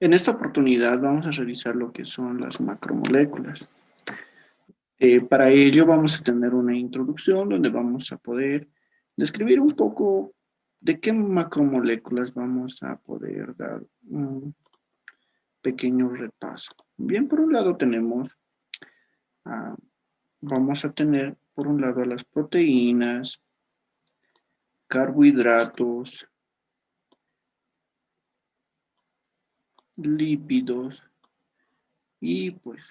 En esta oportunidad vamos a revisar lo que son las macromoléculas. Para ello vamos a tener una introducción donde vamos a poder describir un poco de qué macromoléculas vamos a poder dar un pequeño repaso. Bien, por un lado vamos a tener por un lado las proteínas, carbohidratos, lípidos y pues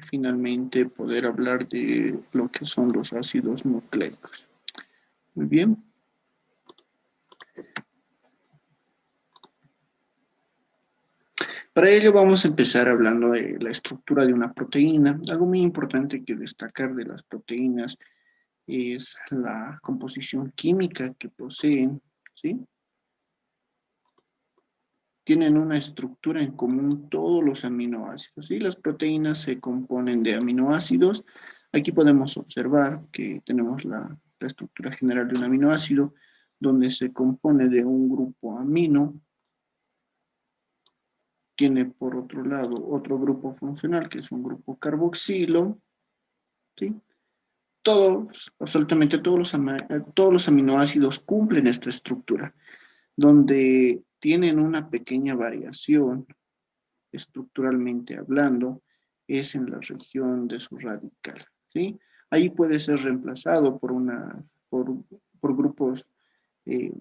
finalmente poder hablar de lo que son los ácidos nucleicos. Muy bien. Para ello vamos a empezar hablando de la estructura de una proteína. Algo muy importante que destacar de las proteínas es la composición química que poseen, ¿sí? Tienen una estructura en común todos los aminoácidos, ¿sí? Las proteínas se componen de aminoácidos. Aquí podemos observar que tenemos la estructura general de un aminoácido, donde se compone de un grupo amino. Tiene por otro lado otro grupo funcional que es un grupo carboxilo, ¿sí? Absolutamente todos los aminoácidos cumplen esta estructura, donde tienen una pequeña variación estructuralmente hablando, es en la región de su radical, ¿sí? Ahí puede ser reemplazado por grupos eh,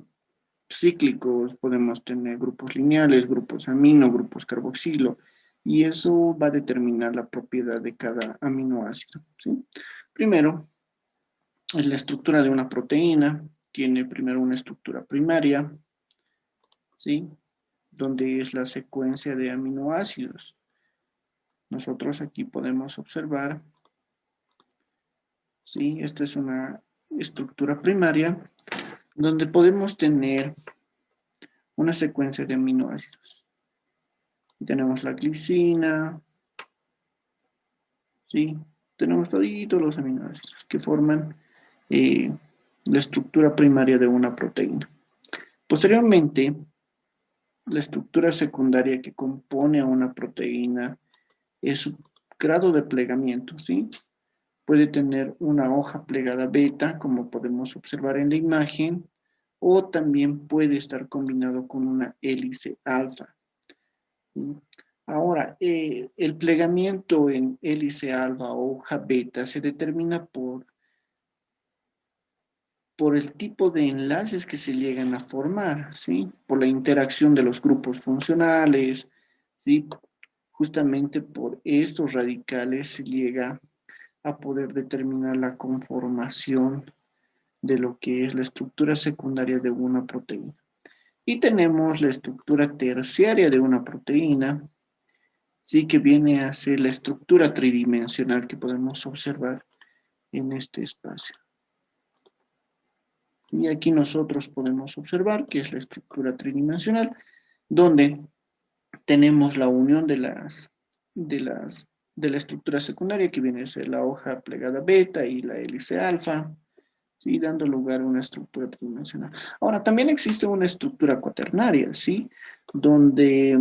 cíclicos, podemos tener grupos lineales, grupos amino, grupos carboxilo, y eso va a determinar la propiedad de cada aminoácido, ¿sí? Primero, es la estructura de una proteína, tiene primero una estructura primaria, ¿sí? Donde es la secuencia de aminoácidos. Nosotros aquí podemos observar, ¿sí? Esta es una estructura primaria donde podemos tener una secuencia de aminoácidos. Tenemos la glicina, ¿sí? Tenemos todos los aminoácidos que forman la estructura primaria de una proteína. Posteriormente, la estructura secundaria que compone a una proteína es su grado de plegamiento, ¿sí? Puede tener una hoja plegada beta, como podemos observar en la imagen, o también puede estar combinado con una hélice alfa. Ahora, el plegamiento en hélice alfa o hoja beta se determina por el tipo de enlaces que se llegan a formar, ¿sí? Por la interacción de los grupos funcionales, ¿sí? Justamente por estos radicales se llega a poder determinar la conformación de lo que es la estructura secundaria de una proteína. Y tenemos la estructura terciaria de una proteína, sí, que viene a ser la estructura tridimensional que podemos observar en este espacio. Y aquí nosotros podemos observar que es la estructura tridimensional, donde tenemos la unión de la estructura secundaria, que viene a ser la hoja plegada beta y la hélice alfa, ¿sí? Dando lugar a una estructura tridimensional. Ahora, también existe una estructura cuaternaria, ¿sí? Donde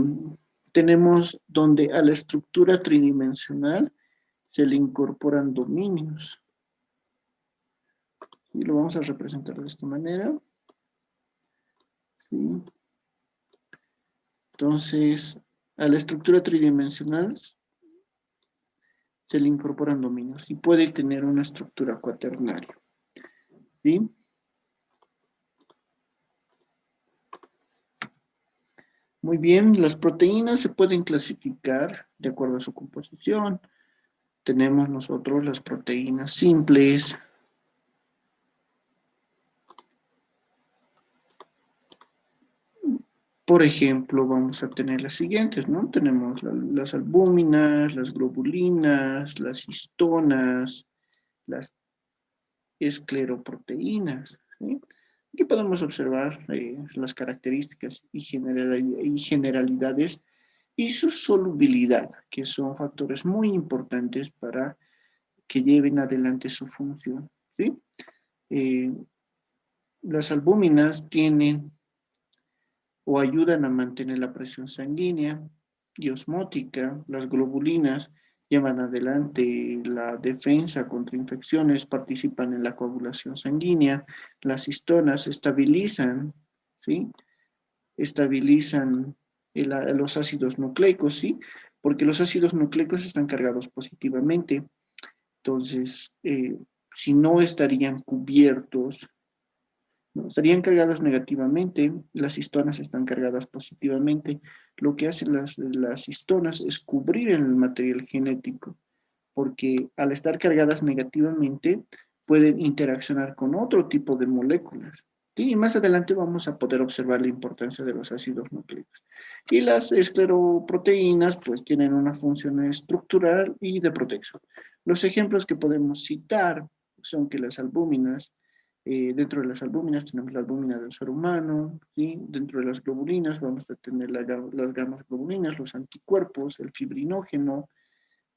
a la estructura tridimensional se le incorporan dominios. Y lo vamos a representar de esta manera. ¿Sí? Entonces, a la estructura tridimensional se le incorporan dominios y puede tener una estructura cuaternaria. ¿Sí? Muy bien, las proteínas se pueden clasificar de acuerdo a su composición. Tenemos nosotros las proteínas simples. Por ejemplo, vamos a tener las siguientes, ¿no? Tenemos las albúminas, las globulinas, las histonas, las escleroproteínas, ¿sí? Aquí podemos observar las características y generalidades y su solubilidad, que son factores muy importantes para que lleven adelante su función, ¿sí? Eh, las albúminas tienen o ayudan a mantener la presión sanguínea, y osmótica. Las globulinas llevan adelante la defensa contra infecciones, participan en la coagulación sanguínea. Las histonas estabilizan, ¿sí? Estabilizan los ácidos nucleicos, ¿sí? Porque los ácidos nucleicos están cargados positivamente. Entonces, si no estarían cubiertos, ¿no? Estarían cargadas negativamente, las histonas están cargadas positivamente. Lo que hacen las histonas es cubrir el material genético, porque al estar cargadas negativamente pueden interaccionar con otro tipo de moléculas. ¿Sí? Y más adelante vamos a poder observar la importancia de los ácidos nucleicos. Y las escleroproteínas pues tienen una función estructural y de protección. Los ejemplos que podemos citar son que las albúminas, dentro de las albúminas tenemos la albúmina del ser humano, ¿sí? Dentro de las globulinas vamos a tener las gamas globulinas, los anticuerpos, el fibrinógeno.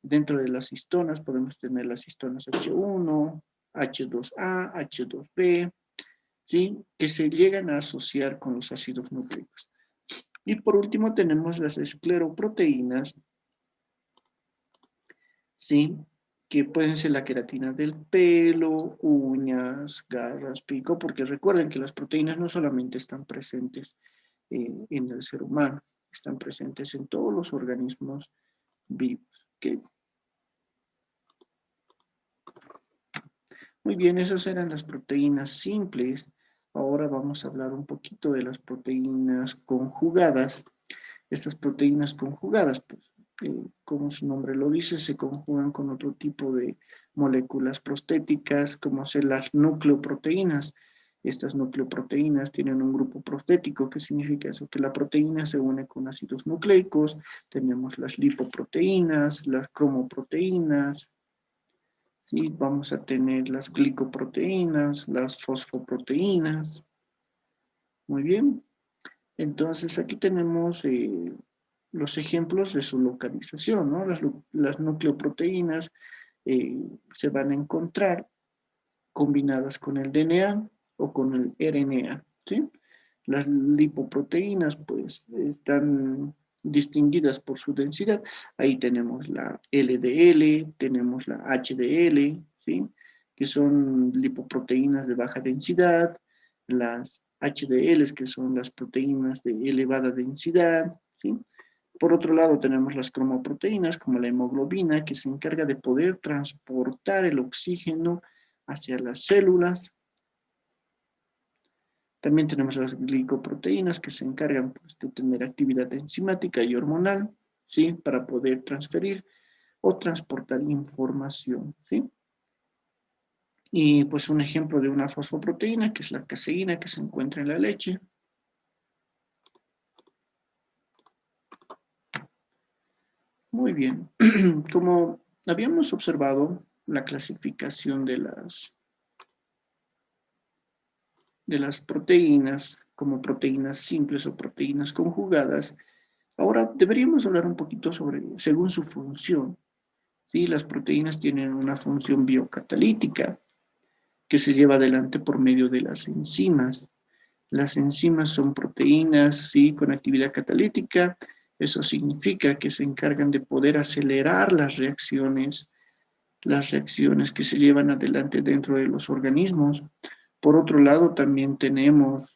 Dentro de las histonas podemos tener las histonas H1, H2A, H2B, ¿sí? Que se llegan a asociar con los ácidos nucleicos. Y por último tenemos las escleroproteínas, ¿sí? Que pueden ser la queratina del pelo, uñas, garras, pico, porque recuerden que las proteínas no solamente están presentes en el ser humano, están presentes en todos los organismos vivos. ¿Okay? Muy bien, esas eran las proteínas simples. Ahora vamos a hablar un poquito de las proteínas conjugadas. Estas proteínas conjugadas, pues, como su nombre lo dice, se conjugan con otro tipo de moléculas prostéticas, como son las nucleoproteínas. Estas nucleoproteínas tienen un grupo prostético. ¿Qué significa eso? Que la proteína se une con ácidos nucleicos. Tenemos las lipoproteínas, las cromoproteínas, ¿sí? Vamos a tener las glicoproteínas, las fosfoproteínas. Muy bien. Entonces aquí tenemos los ejemplos de su localización, ¿no? Las nucleoproteínas se van a encontrar combinadas con el DNA o con el RNA, ¿sí? Las lipoproteínas, pues, están distinguidas por su densidad. Ahí tenemos la LDL, tenemos la HDL, ¿sí? Que son lipoproteínas de baja densidad, las HDLs, que son las proteínas de elevada densidad, ¿sí? Por otro lado, tenemos las cromoproteínas, como la hemoglobina, que se encarga de poder transportar el oxígeno hacia las células. También tenemos las glicoproteínas que se encargan pues, de tener actividad enzimática y hormonal, ¿sí? Para poder transferir o transportar información, ¿sí? Y pues un ejemplo de una fosfoproteína, que es la caseína que se encuentra en la leche. Muy bien. Como habíamos observado, la clasificación de las proteínas como proteínas simples o proteínas conjugadas, ahora deberíamos hablar un poquito sobre, según su función. ¿Sí? Las proteínas tienen una función biocatalítica que se lleva adelante por medio de las enzimas. Las enzimas son proteínas, ¿sí? Con actividad catalítica. Eso significa que se encargan de poder acelerar las reacciones que se llevan adelante dentro de los organismos. Por otro lado, también tenemos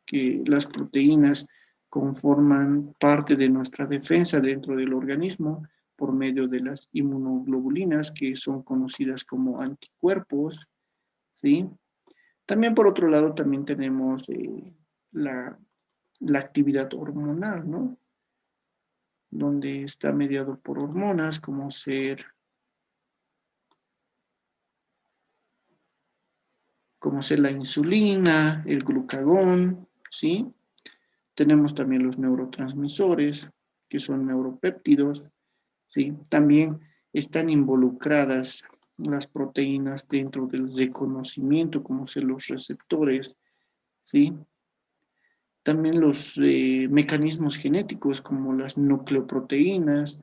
que las proteínas conforman parte de nuestra defensa dentro del organismo por medio de las inmunoglobulinas, que son conocidas como anticuerpos, ¿sí? También por otro lado, también tenemos la, la actividad hormonal, ¿no? Donde está mediado por hormonas como ser la insulina, el glucagón, ¿sí? Tenemos también los neurotransmisores, que son neuropéptidos, ¿sí? También están involucradas las proteínas dentro del reconocimiento, como ser los receptores, ¿sí? También los mecanismos genéticos, como las nucleoproteínas.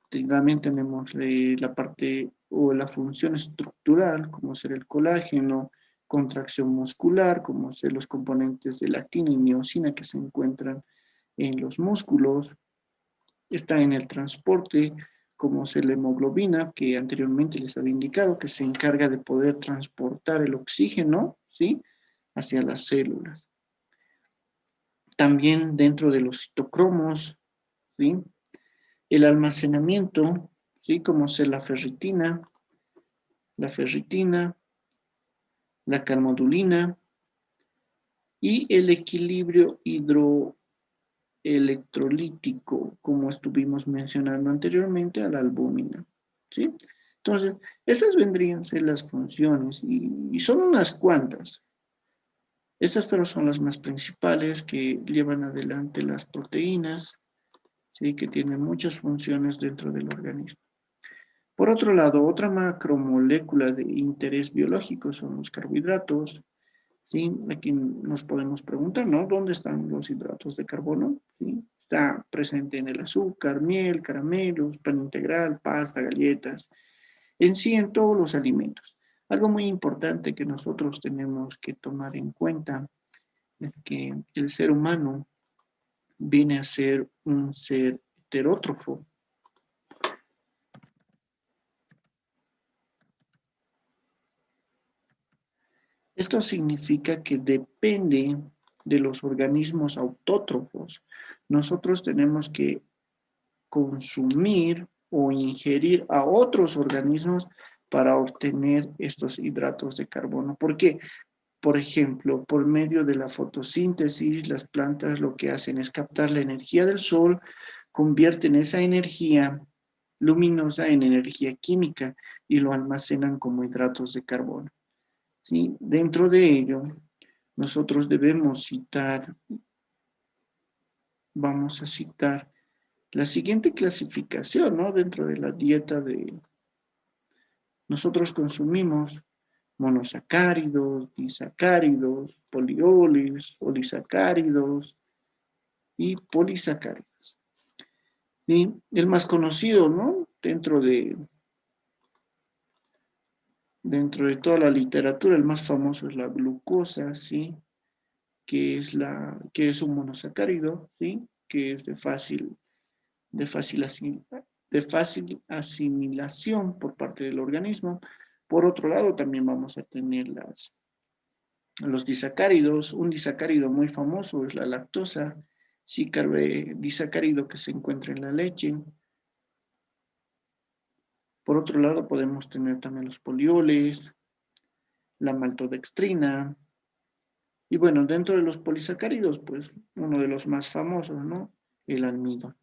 También tenemos la parte o la función estructural, como ser el colágeno, contracción muscular, como ser los componentes de la actina y miosina que se encuentran en los músculos. Está en el transporte, como es la hemoglobina, que anteriormente les había indicado, que se encarga de poder transportar el oxígeno, ¿sí?, hacia las células. También dentro de los citocromos, ¿sí?, el almacenamiento, ¿sí?, como es la ferritina, la calmodulina y el equilibrio hidroelectrolítico, como estuvimos mencionando anteriormente, a la albúmina, ¿sí? Entonces, esas vendrían a ser las funciones y son unas cuantas. Estas pero son las más principales que llevan adelante las proteínas, ¿sí?, que tienen muchas funciones dentro del organismo. Por otro lado, otra macromolécula de interés biológico son los carbohidratos, ¿sí? Aquí nos podemos preguntar, ¿no? ¿Dónde están los hidratos de carbono? ¿Sí? Está presente en el azúcar, miel, caramelos, pan integral, pasta, galletas, en sí en todos los alimentos. Algo muy importante que nosotros tenemos que tomar en cuenta es que el ser humano viene a ser un ser heterótrofo. Esto significa que depende de los organismos autótrofos. Nosotros tenemos que consumir o ingerir a otros organismos para obtener estos hidratos de carbono. ¿Por qué? Por ejemplo, por medio de la fotosíntesis, las plantas lo que hacen es captar la energía del sol, convierten esa energía luminosa en energía química y lo almacenan como hidratos de carbono. ¿Sí? Dentro de ello, nosotros debemos citar, vamos a citar la siguiente clasificación, ¿no? Dentro de la dieta nosotros consumimos monosacáridos, disacáridos, polioles, polisacáridos y polisacáridos. Y el más conocido, ¿no? Dentro de toda la literatura, el más famoso es la glucosa, ¿sí? Que es un monosacárido, ¿sí? Que es de fácil, de fácil asimilación por parte del organismo. Por otro lado, también vamos a tener los disacáridos. Un disacárido muy famoso es la lactosa, sí, disacárido que se encuentra en la leche. Por otro lado, podemos tener también los polioles, la maltodextrina. Y bueno, dentro de los polisacáridos, pues uno de los más famosos, ¿no? El almidón.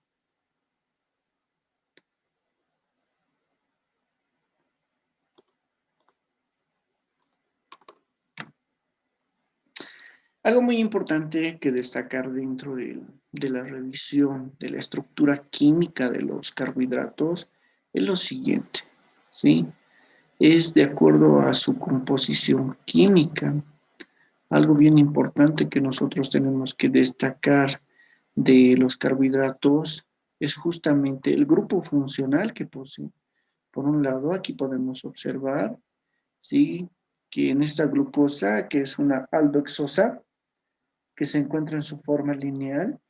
Algo muy importante que destacar dentro de la revisión de la estructura química de los carbohidratos es lo siguiente, ¿sí? Es de acuerdo a su composición química. Algo bien importante que nosotros tenemos que destacar de los carbohidratos es justamente el grupo funcional que posee. Por un lado, aquí podemos observar, ¿sí?, que en esta glucosa, que es una aldoxosa, que se encuentra en su forma lineal,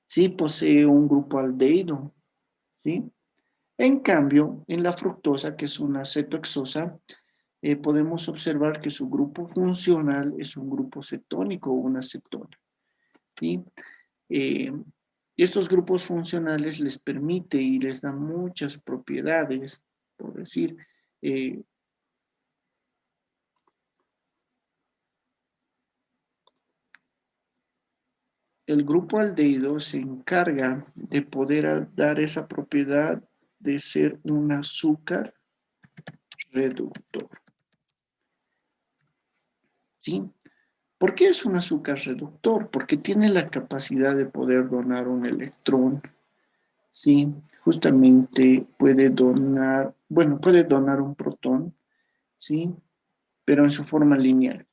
sí posee un grupo aldehído, ¿sí? En cambio, en la fructosa, que es una cetoexosa, podemos observar que su grupo funcional es un grupo cetónico o una cetona, ¿sí? Eh, estos grupos funcionales les permite y les da muchas propiedades, por decir, eh, el grupo aldehído se encarga de poder dar esa propiedad de ser un azúcar reductor, ¿sí? ¿Por qué es un azúcar reductor? Porque tiene la capacidad de poder donar un electrón, ¿sí? Justamente puede donar un protón, ¿sí? Pero en su forma lineal.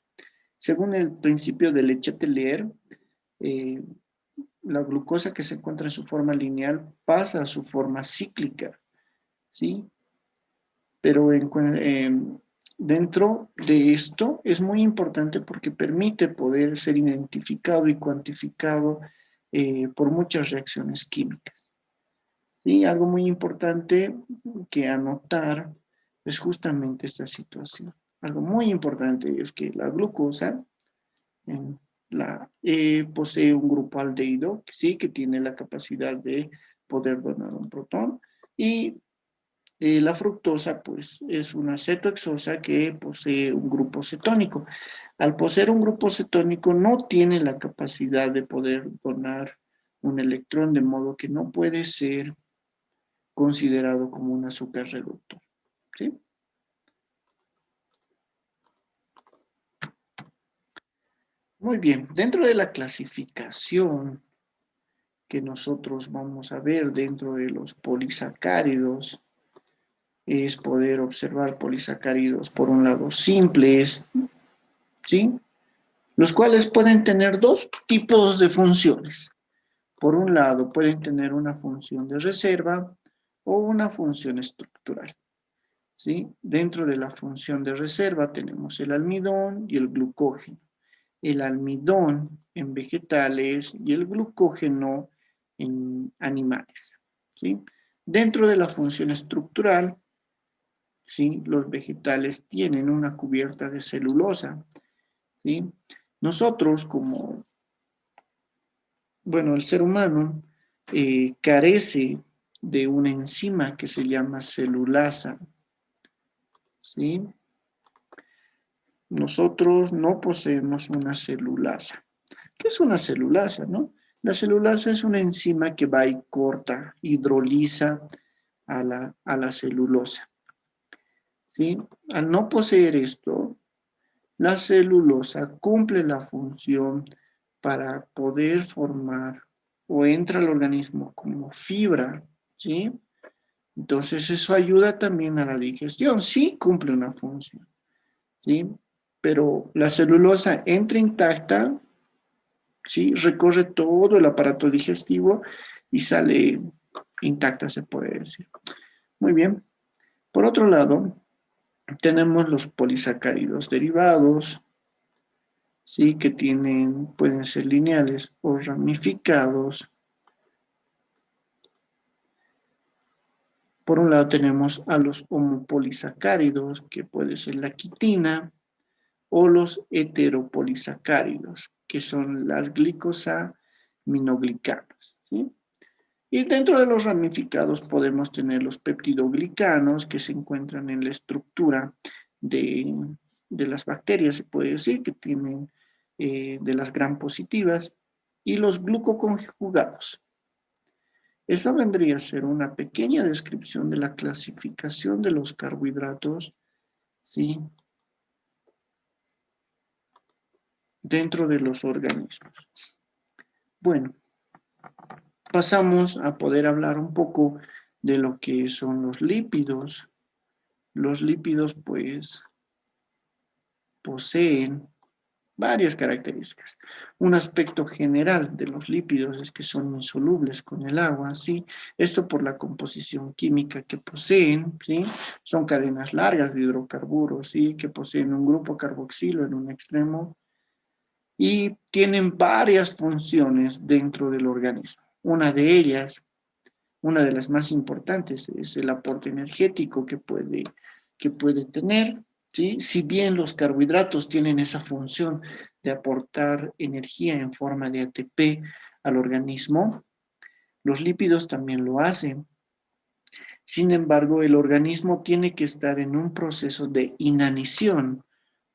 Según el principio de Le Chatelier, eh, la glucosa que se encuentra en su forma lineal pasa a su forma cíclica, ¿sí? Pero dentro de esto es muy importante porque permite poder ser identificado y cuantificado por muchas reacciones químicas. ¿sí? Algo muy importante que anotar es justamente esta situación. Algo muy importante es que la glucosa posee un grupo aldehído, ¿sí? Que tiene la capacidad de poder donar un protón, y la fructosa, pues, es una cetohexosa que posee un grupo cetónico. Al poseer un grupo cetónico, no tiene la capacidad de poder donar un electrón, de modo que no puede ser considerado como un azúcar reductor, ¿sí? Muy bien, dentro de la clasificación que nosotros vamos a ver dentro de los polisacáridos, es poder observar polisacáridos, por un lado, simples, ¿sí? Los cuales pueden tener dos tipos de funciones. Por un lado, pueden tener una función de reserva o una función estructural, ¿sí? Dentro de la función de reserva tenemos el almidón y el glucógeno. El almidón en vegetales y el glucógeno en animales, ¿sí? Dentro de la función estructural, ¿sí? Los vegetales tienen una cubierta de celulosa, ¿sí? Nosotros como, bueno, el ser humano carece de una enzima que se llama celulasa, ¿sí? Nosotros no poseemos una celulasa. ¿Qué es una celulasa, no? La celulasa es una enzima que va y corta, hidroliza a la celulosa, ¿sí? Al no poseer esto, la celulosa cumple la función para poder formar o entra al organismo como fibra, ¿sí? Entonces eso ayuda también a la digestión, sí cumple una función, ¿sí? Pero la celulosa entra intacta, ¿sí? Recorre todo el aparato digestivo y sale intacta, se puede decir. Muy bien. Por otro lado, tenemos los polisacáridos derivados, ¿sí? Que pueden ser lineales o ramificados. Por un lado tenemos a los homopolisacáridos, que puede ser la quitina, o los heteropolisacáridos, que son las glicosaminoglicanos, ¿sí? Y dentro de los ramificados podemos tener los peptidoglicanos, que se encuentran en la estructura de, de las bacterias, se puede decir, que tienen de las gram positivas, y los glucoconjugados. Esa vendría a ser una pequeña descripción de la clasificación de los carbohidratos, ¿sí? Dentro de los organismos. Bueno, pasamos a poder hablar un poco de lo que son los lípidos. Los lípidos, pues, poseen varias características. Un aspecto general de los lípidos es que son insolubles con el agua, ¿sí? Esto por la composición química que poseen, ¿sí? Son cadenas largas de hidrocarburos, ¿sí? Que poseen un grupo carboxilo en un extremo y tienen varias funciones dentro del organismo. Una de ellas, una de las más importantes, es el aporte energético que puede tener, ¿sí? Si bien los carbohidratos tienen esa función de aportar energía en forma de ATP al organismo, los lípidos también lo hacen. Sin embargo, el organismo tiene que estar en un proceso de inanición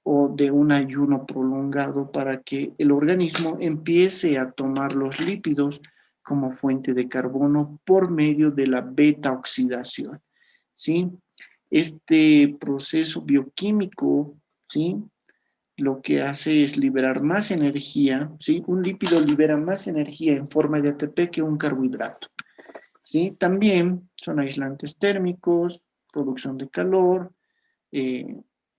o de un ayuno prolongado para que el organismo empiece a tomar los lípidos como fuente de carbono por medio de la beta-oxidación, ¿sí? Este proceso bioquímico, ¿sí? Lo que hace es liberar más energía, ¿sí? Un lípido libera más energía en forma de ATP que un carbohidrato, ¿sí? También son aislantes térmicos, producción de calor, eh,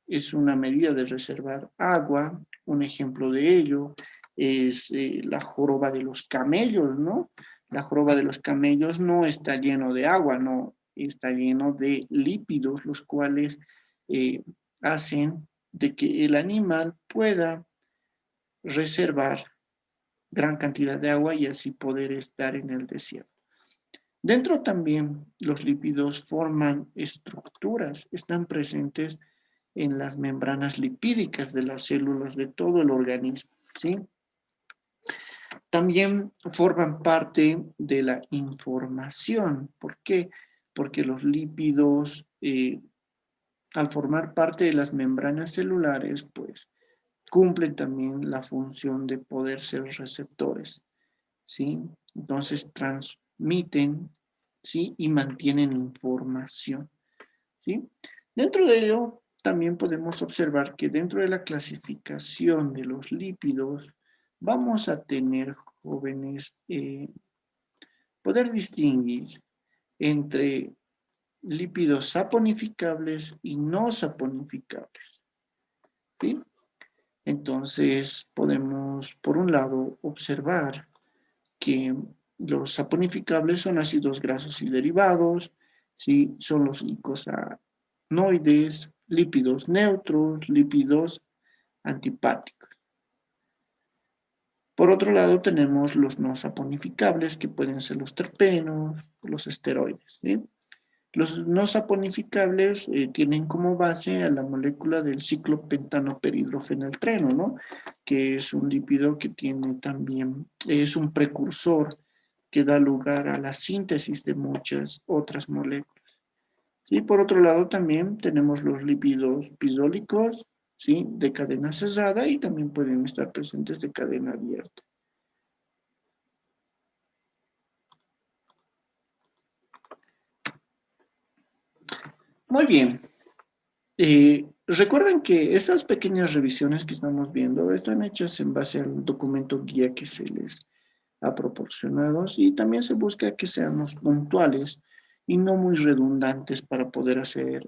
es una medida de reservar agua. Un ejemplo de ello es la joroba de los camellos, ¿no? La joroba de los camellos no está lleno de agua, no, está lleno de lípidos, los cuales eh, hacen de que el animal pueda reservar gran cantidad de agua y así poder estar en el desierto. Dentro también los lípidos forman estructuras, están presentes en las membranas lipídicas de las células de todo el organismo, ¿sí? También forman parte de la información. ¿Por qué? Porque los lípidos, al formar parte de las membranas celulares, pues cumplen también la función de poder ser receptores, ¿sí? Entonces transmiten, ¿sí? Y mantienen información, ¿sí? Dentro de ello, también podemos observar que dentro de la clasificación de los lípidos, vamos a tener, jóvenes, poder distinguir entre lípidos saponificables y no saponificables, ¿sí? Entonces, podemos, por un lado, observar que los saponificables son ácidos grasos y derivados, ¿sí? Son los icosanoides, lípidos neutros, lípidos antipáticos. Por otro lado, tenemos los no saponificables, que pueden ser los terpenos, los esteroides, ¿sí? Los no saponificables tienen como base a la molécula del ciclopentanoperidrofeniltreno, ¿no? Que es un lípido que tiene también, es un precursor que da lugar a la síntesis de muchas otras moléculas. ¿Sí? Por otro lado, también tenemos los lípidos pisólicos, ¿sí? De cadena cerrada y también pueden estar presentes de cadena abierta. Muy bien. Recuerden que estas pequeñas revisiones que estamos viendo están hechas en base al documento guía que se les ha proporcionado y también se busca que seamos puntuales y no muy redundantes para poder hacer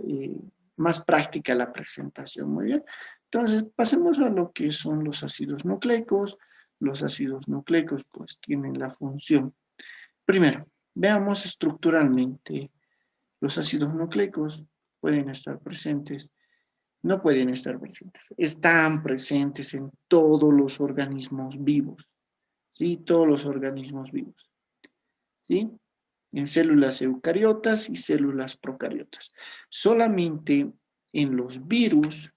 más práctica la presentación. Muy bien. Entonces, pasemos a lo que son los ácidos nucleicos. Los ácidos nucleicos pues tienen la función. Primero, veamos estructuralmente. Los ácidos nucleicos pueden estar presentes, no pueden estar presentes, están presentes en todos los organismos vivos, ¿sí? Todos los organismos vivos, ¿sí? En células eucariotas y células procariotas. Solamente en los virus,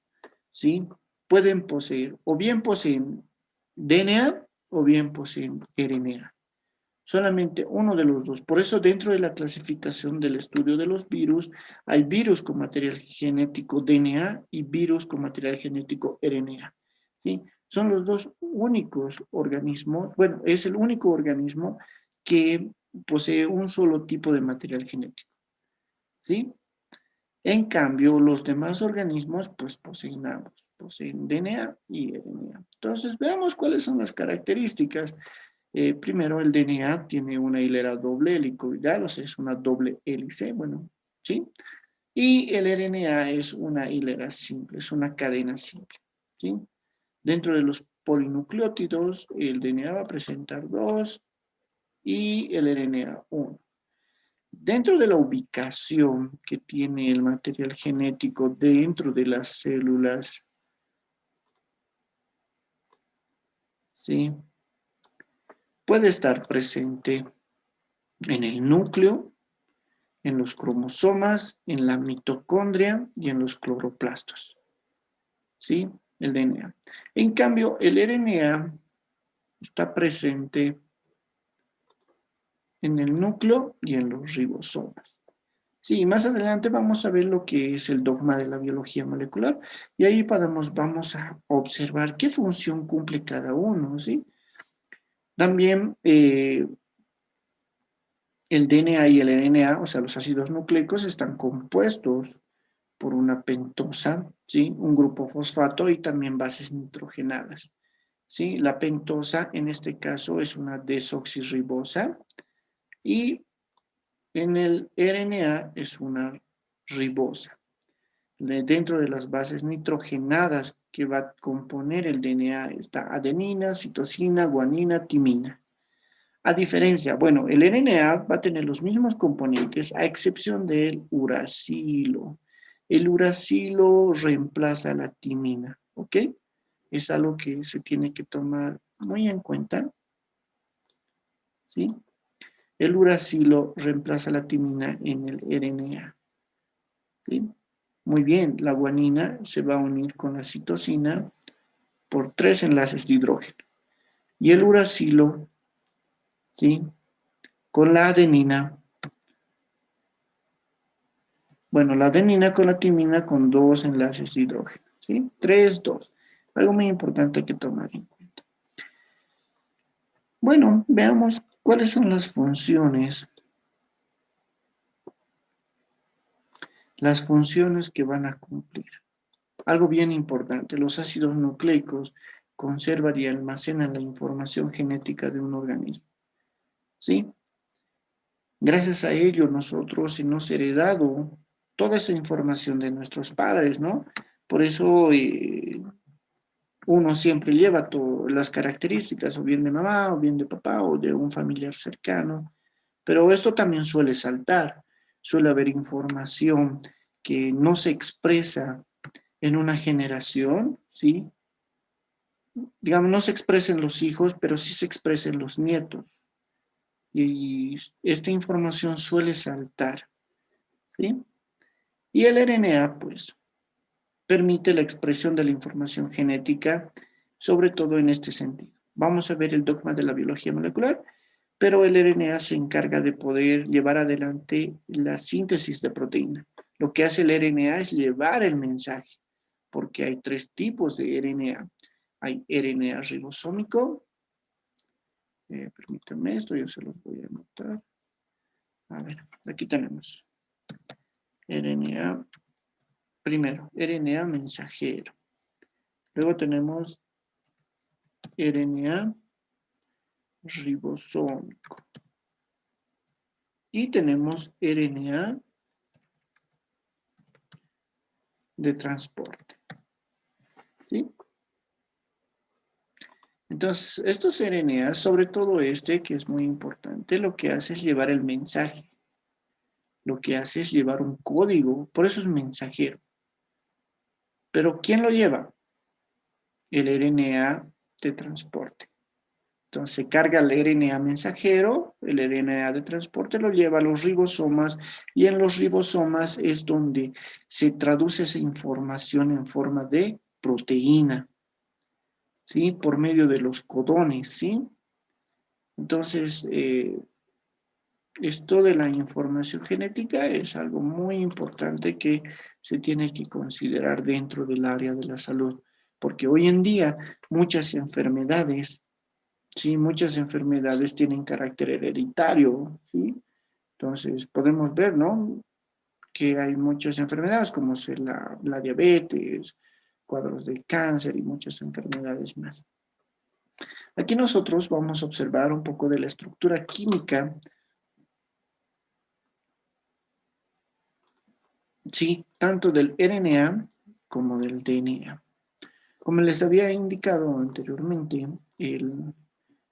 ¿sí? Pueden poseer, o bien poseen DNA, o bien poseen RNA. Solamente uno de los dos. Por eso dentro de la clasificación del estudio de los virus, hay virus con material genético DNA y virus con material genético RNA. ¿Sí? Son los dos únicos organismos, bueno, es el único organismo que posee un solo tipo de material genético. ¿Sí? En cambio, los demás organismos pues poseen ambos, poseen DNA y RNA. Entonces, veamos cuáles son las características. Primero, el DNA tiene una hilera doble helicoidal, o sea, es una doble hélice, bueno, ¿sí? Y el RNA es una hilera simple, es una cadena simple, ¿sí? Dentro de los polinucleótidos, el DNA va a presentar dos y el RNA uno. Dentro de la ubicación que tiene el material genético dentro de las células, ¿sí? Puede estar presente en el núcleo, en los cromosomas, en la mitocondria y en los cloroplastos, ¿sí? El DNA. En cambio, el RNA está presente en el núcleo y en los ribosomas. Sí, más adelante vamos a ver lo que es el dogma de la biología molecular y ahí vamos a observar qué función cumple cada uno, ¿sí? También el DNA y el RNA, o sea, los ácidos nucleicos, están compuestos por una pentosa, ¿sí? Un grupo fosfato y también bases nitrogenadas, ¿sí? La pentosa en este caso es una desoxirribosa y en el RNA es una ribosa. Dentro de las bases nitrogenadas que va a componer el DNA está adenina, citosina, guanina, timina. A diferencia, bueno, el RNA va a tener los mismos componentes a excepción del uracilo. El uracilo reemplaza la timina, ¿ok? Es algo que se tiene que tomar muy en cuenta, ¿sí? el uracilo reemplaza la timina en el RNA. ¿Sí? Muy bien, la guanina se va a unir con la citosina por 3 enlaces de hidrógeno. Y el uracilo, ¿sí? Con la adenina, bueno, la adenina con la timina con 2 enlaces de hidrógeno, ¿sí? 3, 2. Algo muy importante que tomar en cuenta. Bueno, veamos cuáles son las funciones que van a cumplir. Algo bien importante, los ácidos nucleicos conservan y almacenan la información genética de un organismo, ¿sí? Gracias a ello nosotros hemos heredado toda esa información de nuestros padres, ¿no? Por eso uno siempre lleva las características, o bien de mamá, o bien de papá, o de un familiar cercano. Pero esto también suele saltar, suele haber información que no se expresa en una generación, ¿sí? Digamos, no se expresa en los hijos, pero sí se expresa en los nietos. Y esta información suele saltar, ¿sí? Y el RNA, pues, permite la expresión de la información genética, sobre todo en este sentido. Vamos a ver el dogma de la biología molecular, pero el RNA se encarga de poder llevar adelante la síntesis de proteína. Lo que hace el RNA es llevar el mensaje, porque hay 3 tipos de RNA. Hay RNA ribosómico, permítanme esto, yo se los voy a anotar. A ver, aquí tenemos RNA, primero, RNA mensajero. Luego tenemos RNA ribosómico. Y tenemos RNA de transporte. ¿Sí? Entonces, estos RNA, sobre todo este, que es muy importante, lo que hace es llevar el mensaje. Lo que hace es llevar un código, por eso es mensajero. Pero ¿quién lo lleva? El RNA de transporte. Entonces se carga el RNA mensajero, el RNA de transporte lo lleva a los ribosomas y en los ribosomas es donde se traduce esa información en forma de proteína, ¿sí? Por medio de los codones, ¿sí? Entonces, esto de la información genética es algo muy importante que se tiene que considerar dentro del área de la salud, porque hoy en día muchas enfermedades, sí, muchas enfermedades tienen carácter hereditario, ¿sí? Entonces podemos ver, ¿no? Que hay muchas enfermedades como la diabetes, cuadros de cáncer y muchas enfermedades más. Aquí nosotros vamos a observar un poco de la estructura química, sí, tanto del RNA como del DNA. Como les había indicado anteriormente, el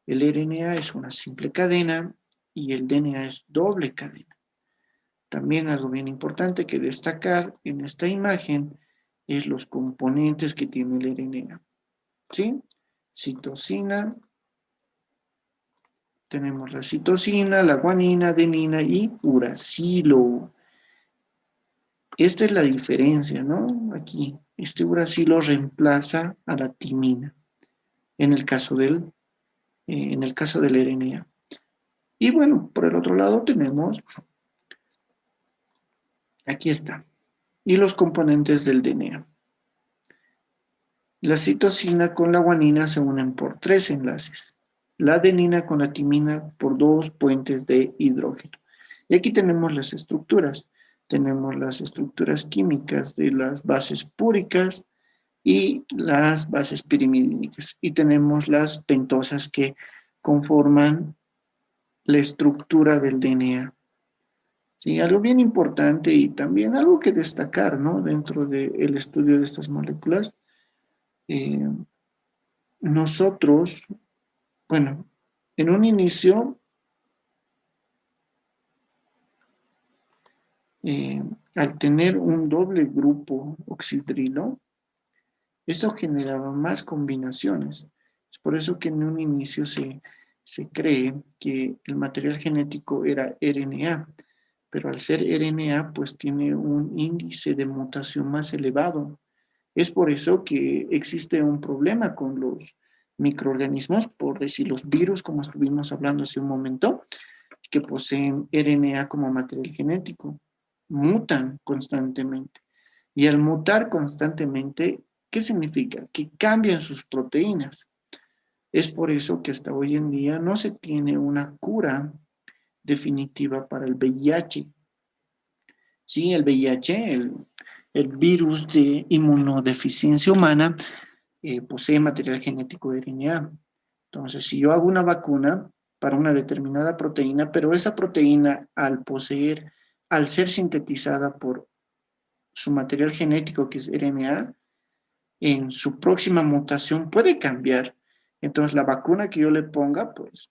RNA es una simple cadena y el DNA es doble cadena. También algo bien importante que destacar en esta imagen es los componentes que tiene el RNA. ¿Sí? Citosina, tenemos la citosina, la guanina, adenina y uracilo. Esta es la diferencia, ¿no? Aquí, este uracilo reemplaza a la timina en el caso del RNA. Y bueno, por el otro lado tenemos, aquí está, y los componentes del DNA. La citosina con la guanina se unen por 3 enlaces. La adenina con la timina por 2 puentes de hidrógeno. Y aquí tenemos las estructuras. Tenemos las estructuras químicas de las bases púricas y las bases pirimidínicas. Y tenemos las pentosas que conforman la estructura del DNA. Sí, algo bien importante y también algo que destacar, ¿no? Dentro del estudio de estas moléculas. Eh, Nosotros, bueno, en un inicio, eh, al tener un doble grupo oxidrilo, eso generaba más combinaciones. Es por eso que en un inicio se se cree que el material genético era RNA, pero al ser RNA, pues tiene un índice de mutación más elevado. Es por eso que existe un problema con los microorganismos, por decir los virus, como estuvimos hablando hace un momento, que poseen RNA como material genético. Mutan constantemente. Y al mutar constantemente, ¿qué significa? Que cambian sus proteínas. Es por eso que hasta hoy en día no se tiene una cura definitiva para el VIH. Sí, el VIH, el virus de inmunodeficiencia humana, posee material genético de RNA. Entonces, si yo hago una vacuna para una determinada proteína, pero esa proteína al ser sintetizada por su material genético, que es RNA, en su próxima mutación puede cambiar. Entonces, la vacuna que yo le ponga, pues,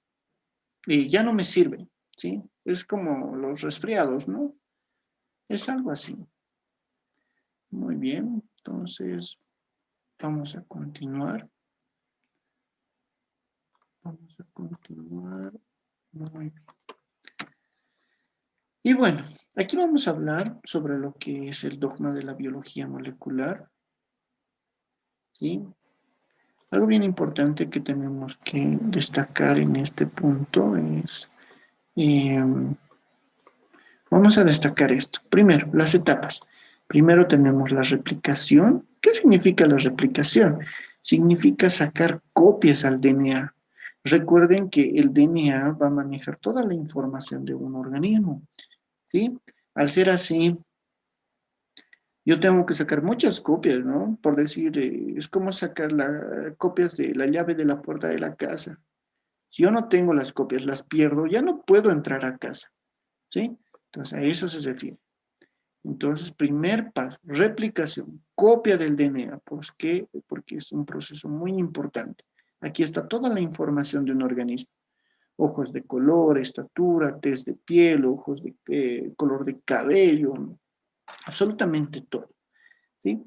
ya no me sirve, ¿sí? Es como los resfriados, ¿no? Es algo así. Muy bien, entonces vamos a continuar. Vamos a continuar. Muy bien. Y bueno, aquí vamos a hablar sobre lo que es el dogma de la biología molecular, ¿sí? Algo bien importante que tenemos que destacar en este punto es, eh, vamos a destacar esto. Primero, las etapas. Primero tenemos la replicación. ¿Qué significa la replicación? Significa sacar copias al DNA. Recuerden que el DNA va a manejar toda la información de un organismo, ¿sí? Al ser así, yo tengo que sacar muchas copias, ¿no? Por decir, es como sacar copias de la llave de la puerta de la casa. Si yo no tengo las copias, las pierdo, ya no puedo entrar a casa, ¿sí? Entonces, a eso se refiere. Entonces, primer paso, replicación, copia del DNA. ¿Por qué? Porque es un proceso muy importante. Aquí está toda la información de un organismo. Ojos de color, estatura, tez de piel, ojos de color de cabello, absolutamente todo, ¿sí?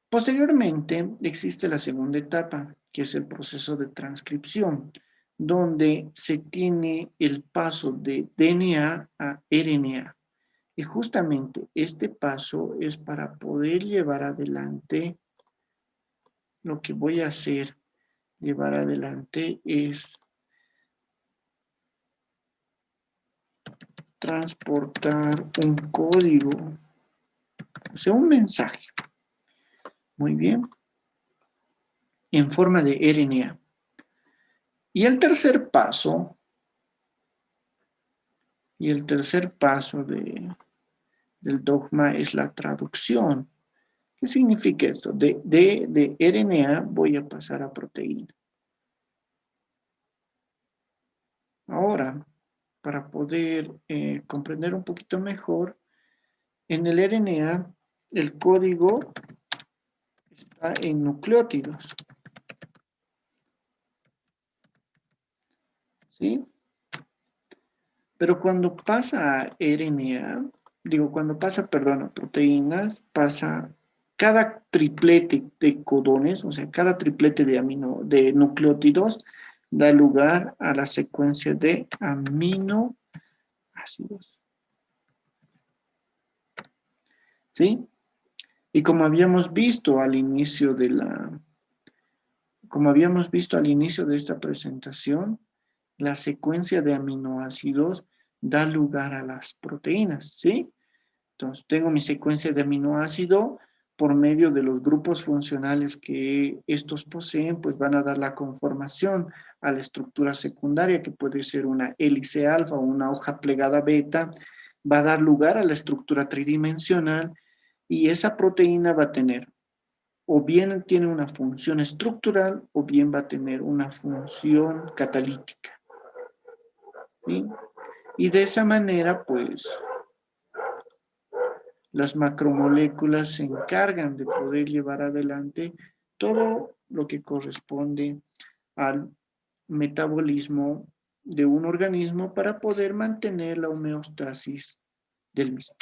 Posteriormente existe la segunda etapa, que es el proceso de transcripción, donde se tiene el paso de DNA a RNA. Y justamente este paso es para poder llevar adelante, lo que voy a hacer, llevar adelante es transportar un código, o sea, un mensaje. Muy bien, en forma de RNA. Y el tercer paso del dogma es la traducción. ¿Qué significa esto? De RNA voy a pasar a proteína. Ahora, para poder comprender un poquito mejor, en el RNA el código está en nucleótidos, ¿sí? Pero cuando pasa a RNA, cuando pasa, perdón, a proteínas, pasa cada triplete de codones, o sea, cada triplete de nucleótidos da lugar a la secuencia de aminoácidos, ¿sí? Y como habíamos visto al inicio de esta presentación, la secuencia de aminoácidos da lugar a las proteínas, ¿sí? Entonces, tengo mi secuencia de aminoácido por medio de los grupos funcionales que estos poseen, pues van a dar la conformación a la estructura secundaria, que puede ser una hélice alfa o una hoja plegada beta, va a dar lugar a la estructura tridimensional y esa proteína va a tener o bien tiene una función estructural o bien va a tener una función catalítica, ¿sí? Y de esa manera, pues, las macromoléculas se encargan de poder llevar adelante todo lo que corresponde al metabolismo de un organismo para poder mantener la homeostasis del mismo.